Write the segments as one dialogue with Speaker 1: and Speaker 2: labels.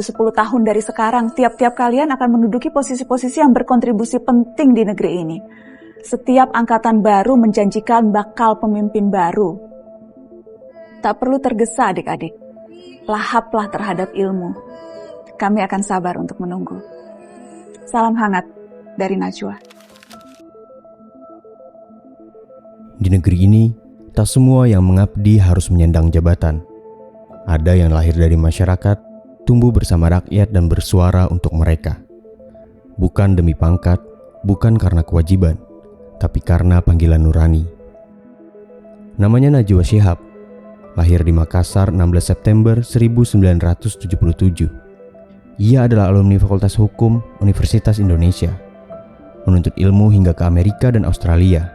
Speaker 1: 10 tahun dari sekarang, tiap-tiap kalian akan menduduki posisi-posisi yang berkontribusi penting di negeri ini. Setiap angkatan baru menjanjikan bakal pemimpin baru. Tak perlu tergesa adik-adik. Lahaplah terhadap ilmu. Kami akan sabar untuk menunggu. Salam hangat dari Najwa.
Speaker 2: Di negeri ini, tak semua yang mengabdi harus menyandang jabatan. Ada yang lahir dari masyarakat, tumbuh bersama rakyat dan bersuara untuk mereka. Bukan demi pangkat, bukan karena kewajiban, tapi karena panggilan nurani. Namanya Najwa Shihab, lahir di Makassar 16 September 1977. Ia adalah alumni Fakultas Hukum Universitas Indonesia, menuntut ilmu hingga ke Amerika dan Australia,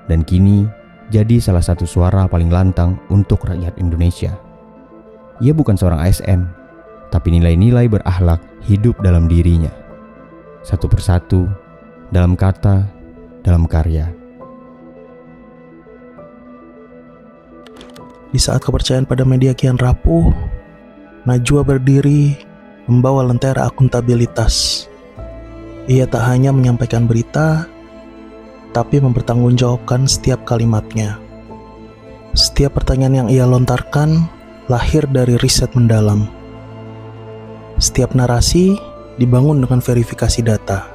Speaker 2: dan kini jadi salah satu suara paling lantang untuk rakyat Indonesia. Ia bukan seorang ASN, tapi nilai-nilai berakhlak hidup dalam dirinya. Satu persatu, dalam kata, dalam karya.
Speaker 3: Di saat kepercayaan pada media kian rapuh, Najwa berdiri membawa lentera akuntabilitas. Ia tak hanya menyampaikan berita, tapi mempertanggungjawabkan setiap kalimatnya. Setiap pertanyaan yang ia lontarkan lahir dari riset mendalam. Setiap narasi dibangun dengan verifikasi data.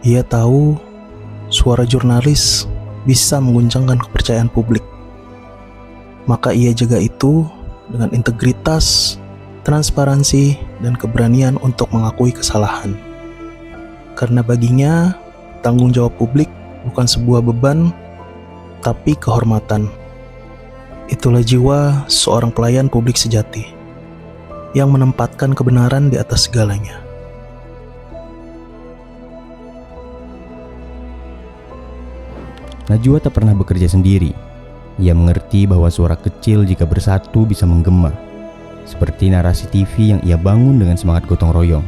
Speaker 3: Ia tahu suara jurnalis bisa mengguncangkan kepercayaan publik. Maka ia jaga itu dengan integritas, transparansi, dan keberanian untuk mengakui kesalahan. Karena baginya, tanggung jawab publik bukan sebuah beban, tapi kehormatan. Itulah jiwa seorang pelayan publik sejati, yang menempatkan kebenaran di atas segalanya.
Speaker 2: Najwa tak pernah bekerja sendiri. Ia mengerti bahwa suara kecil jika bersatu bisa menggema, seperti narasi TV yang ia bangun dengan semangat gotong royong,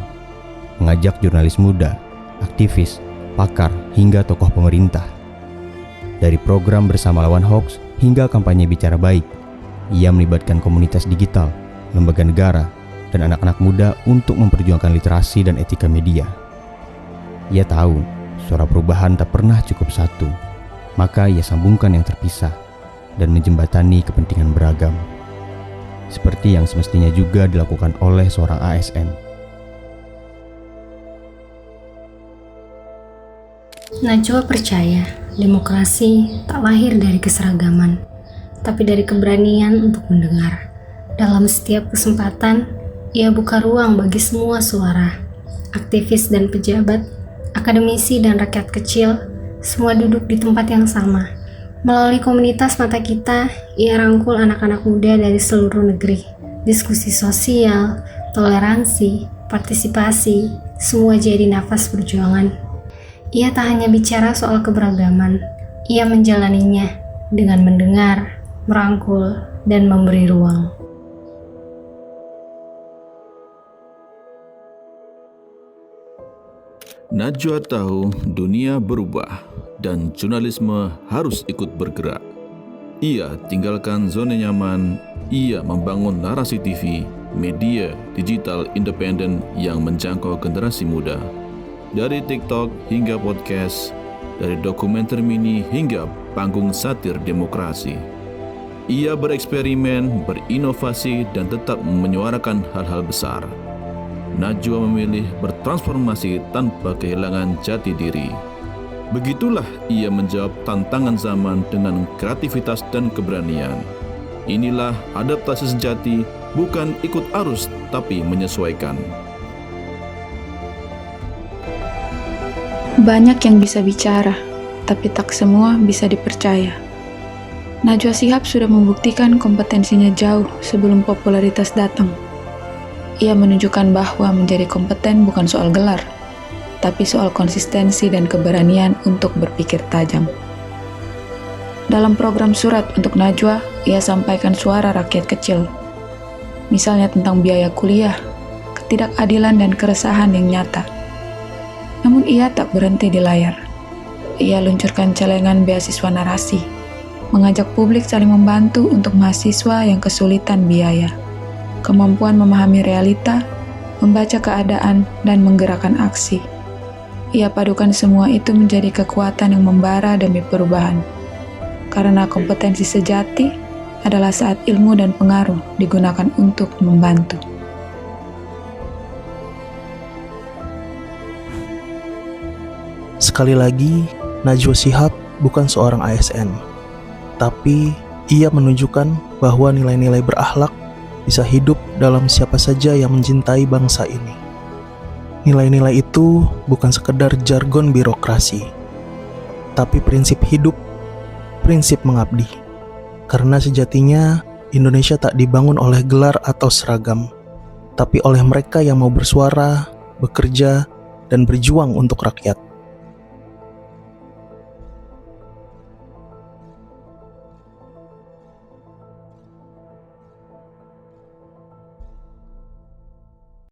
Speaker 2: mengajak jurnalis muda, aktivis, pakar, hingga tokoh pemerintah. Dari program bersama lawan hoax hingga kampanye bicara baik, ia melibatkan komunitas digital, lembaga negara, dan anak-anak muda untuk memperjuangkan literasi dan etika media. Ia tahu suara perubahan tak pernah cukup satu, maka ia sambungkan yang terpisah dan menjembatani kepentingan beragam, seperti yang semestinya juga dilakukan oleh seorang ASN.
Speaker 4: Najwa percaya demokrasi tak lahir dari keseragaman, tapi dari keberanian untuk mendengar. Dalam setiap kesempatan, ia buka ruang bagi semua suara. Aktivis dan pejabat, akademisi dan rakyat kecil, semua duduk di tempat yang sama. Melalui komunitas Mata Kita, ia rangkul anak-anak muda dari seluruh negeri. Diskusi sosial, toleransi, partisipasi, semua jadi nafas perjuangan. Ia tak hanya bicara soal keberagaman, ia menjalaninya dengan mendengar, merangkul, dan memberi ruang.
Speaker 5: Najwa tahu dunia berubah dan jurnalisme harus ikut bergerak. Ia tinggalkan zona nyaman, ia membangun narasi TV, media digital independen yang menjangkau generasi muda. Dari TikTok hingga podcast, dari dokumenter mini hingga panggung satir demokrasi. Ia bereksperimen, berinovasi, dan tetap menyuarakan hal-hal besar. Najwa memilih bertransformasi tanpa kehilangan jati diri. Begitulah ia menjawab tantangan zaman dengan kreativitas dan keberanian. Inilah adaptasi sejati, bukan ikut arus tapi menyesuaikan.
Speaker 6: Banyak yang bisa bicara, tapi tak semua bisa dipercaya. Najwa Shihab sudah membuktikan kompetensinya jauh sebelum popularitas datang. Ia menunjukkan bahwa menjadi kompeten bukan soal gelar, tapi soal konsistensi dan keberanian untuk berpikir tajam. Dalam program Surat untuk Najwa, ia sampaikan suara rakyat kecil. Misalnya tentang biaya kuliah, ketidakadilan dan keresahan yang nyata. Namun ia tak berhenti di layar. Ia luncurkan celengan beasiswa narasi, mengajak publik saling membantu untuk mahasiswa yang kesulitan biaya. kemampuan memahami realita, membaca keadaan, dan menggerakkan aksi. Ia padukan semua itu menjadi kekuatan yang membara demi perubahan. Karena kompetensi sejati adalah saat ilmu dan pengaruh digunakan untuk membantu.
Speaker 3: Sekali lagi, Najwa Shihab bukan seorang ASN, tapi ia menunjukkan bahwa nilai-nilai berakhlak bisa hidup dalam siapa saja yang mencintai bangsa ini. Nilai-nilai itu bukan sekedar jargon birokrasi, tapi prinsip hidup, prinsip mengabdi. Karena sejatinya Indonesia tak dibangun oleh gelar atau seragam, tapi oleh mereka yang mau bersuara, bekerja, dan berjuang untuk rakyat.